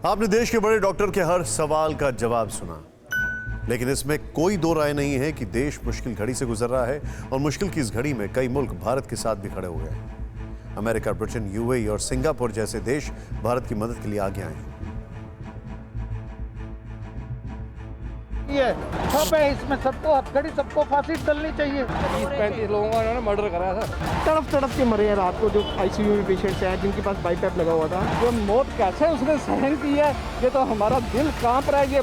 आपने देश के बड़े डॉक्टर के हर सवाल का जवाब सुना, लेकिन इसमें कोई दो राय नहीं है कि देश मुश्किल घड़ी से गुजर रहा है और मुश्किल की इस घड़ी में कई मुल्क भारत के साथ भी खड़े हुए हैं। अमेरिका, ब्रिटेन, यूएई और सिंगापुर जैसे देश भारत की मदद के लिए आगे आए हैं। सब है इसमें, सबको हथकड़ी, सबको फांसी डलनी चाहिए। 30-35 लोगों का उन्होंने मर्डर कराया था। तड़प तड़प के मरे हैं रात को जो आईसीयू में पेशेंट्स हैं जिनके पास बाईपैप लगा हुआ था। जो मौत कैसे उसने सहन की है, ये तो हमारा दिल कांप रहा है। ये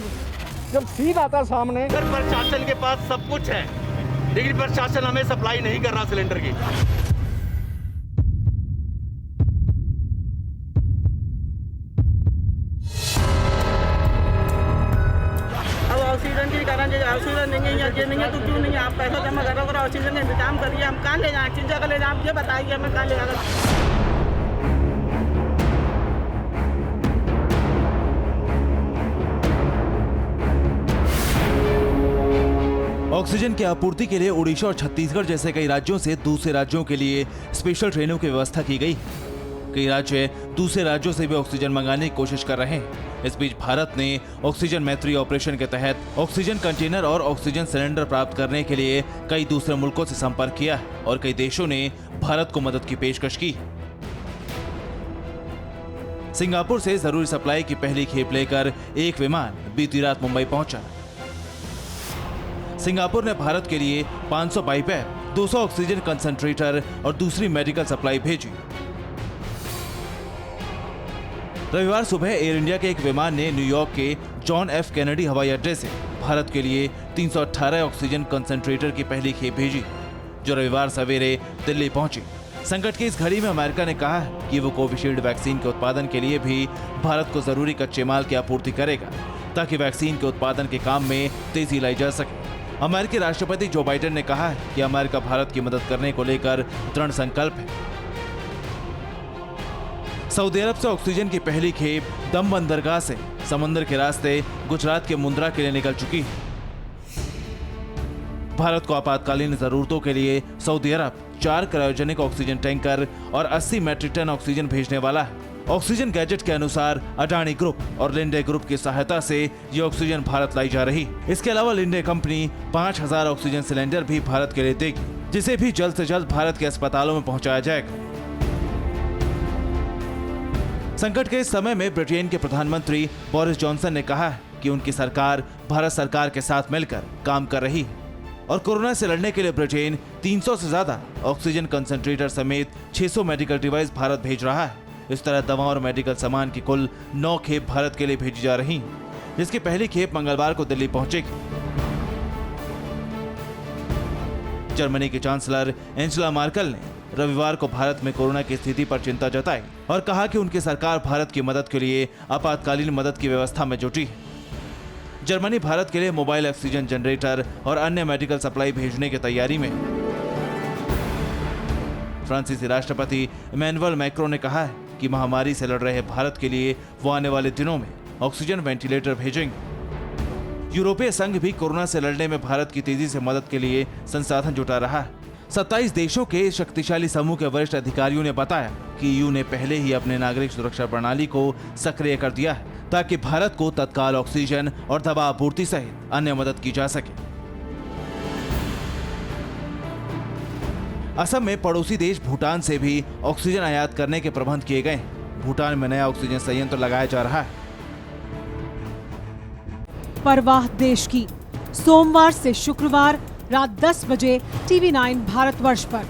जब सीन आता है सामने। प्रशासन के पास सब कुछ है, लेकिन प्रशासन हमें सप्लाई नहीं कर रहा सिलेंडर की। ऑक्सीजन के कारण ऑक्सीजन नहीं है, ये नहीं है तो क्यों नहीं है? आप पैसा जमा करो और ऑक्सीजन का इंतजाम करिए। हम कहाँ ले जाएं, किस जगह ले जाएं, आप ये बताइए हमें कहाँ ले जाएगा। ऑक्सीजन की आपूर्ति के लिए ओडिशा और छत्तीसगढ़ जैसे कई राज्यों से दूसरे राज्यों के लिए स्पेशल ट्रेनों की व्यवस्था की गई। कई राज्य दूसरे राज्यों से भी ऑक्सीजन मंगाने की कोशिश कर रहे हैं। इस बीच भारत ने ऑक्सीजन मैत्री ऑपरेशन के तहत ऑक्सीजन कंटेनर और ऑक्सीजन सिलेंडर प्राप्त करने के लिए कई दूसरे मुल्कों से संपर्क किया और कई देशों ने भारत को मदद की पेशकश की। सिंगापुर से जरूरी सप्लाई की पहली खेप लेकर एक विमान बीती रात मुंबई पहुंचा। सिंगापुर ने भारत के लिए 500 बाईपैप, 200 ऑक्सीजन कंसंट्रेटर और दूसरी मेडिकल सप्लाई भेजी। रविवार सुबह एयर इंडिया के एक विमान ने न्यूयॉर्क के जॉन एफ कैनेडी हवाई अड्डे से भारत के लिए 318 ऑक्सीजन कंसंट्रेटर की पहली खेप भेजी, जो रविवार सवेरे दिल्ली पहुंची। संकट की इस घड़ी में अमेरिका ने कहा है कि वो कोविशील्ड वैक्सीन के उत्पादन के लिए भी भारत को जरूरी कच्चे माल की आपूर्ति करेगा, ताकि वैक्सीन के उत्पादन के काम में तेजी लाई जा सके। अमेरिकी राष्ट्रपति जो बाइडेन ने कहा है कि अमेरिका भारत की मदद करने को लेकर दृढ़ संकल्प है। सऊदी अरब से ऑक्सीजन की पहली खेप दम बंदरगाह से समुद्र के रास्ते गुजरात के मुंद्रा के लिए निकल चुकी है। भारत को आपातकालीन जरूरतों के लिए सऊदी अरब 4 क्रायोजेनिक ऑक्सीजन टैंकर और 80 मैट्रिक टन ऑक्सीजन भेजने वाला है। ऑक्सीजन गैजेट के अनुसार अडानी ग्रुप और लिंडे ग्रुप की सहायता से ये ऑक्सीजन भारत लाई जा रही। इसके अलावा लिंडे कंपनी 5000 ऑक्सीजन सिलेंडर भी भारत के लिए देगी, जिसे भी जल्द से जल्द भारत के अस्पतालों में पहुंचाया जाएगा। संकट के इस समय में ब्रिटेन के प्रधानमंत्री बोरिस जॉनसन ने कहा है कि उनकी सरकार भारत सरकार के साथ मिलकर काम कर रही है और कोरोना से लड़ने के लिए ब्रिटेन 300 से ज्यादा ऑक्सीजन कंसंट्रेटर समेत 600 मेडिकल डिवाइस भारत भेज रहा है। इस तरह दवा और मेडिकल सामान की कुल 9 खेप भारत के लिए भेजी जा रही, जिसकी पहली खेप मंगलवार को दिल्ली पहुंचेगी। जर्मनी की चांसलर एंजेला मार्केल ने रविवार को भारत में कोरोना की स्थिति पर चिंता जताई और कहा कि उनकी सरकार भारत की मदद के लिए आपातकालीन मदद की व्यवस्था में जुटी है। जर्मनी भारत के लिए मोबाइल ऑक्सीजन जनरेटर और अन्य मेडिकल सप्लाई भेजने की तैयारी में। फ्रांसीसी राष्ट्रपति इमैनुअल मैक्रों ने कहा है कि महामारी से लड़ रहे भारत के लिए वो आने वाले दिनों में ऑक्सीजन वेंटिलेटर भेजेंगे। यूरोपीय संघ भी कोरोना से लड़ने में भारत की तेजी से मदद के लिए संसाधन जुटा रहा है। 27 देशों के शक्तिशाली समूह के वरिष्ठ अधिकारियों ने बताया कि ईयू ने पहले ही अपने नागरिक सुरक्षा प्रणाली को सक्रिय कर दिया है, ताकि भारत को तत्काल ऑक्सीजन और दवा आपूर्ति सहित अन्य मदद की जा सके। असम में पड़ोसी देश भूटान से भी ऑक्सीजन आयात करने के प्रबंध किए गए। भूटान में नया ऑक्सीजन संयंत्र लगाया जा रहा है। परवाह देश की, सोमवार से शुक्रवार रात 10 बजे TV9 भारतवर्ष पर।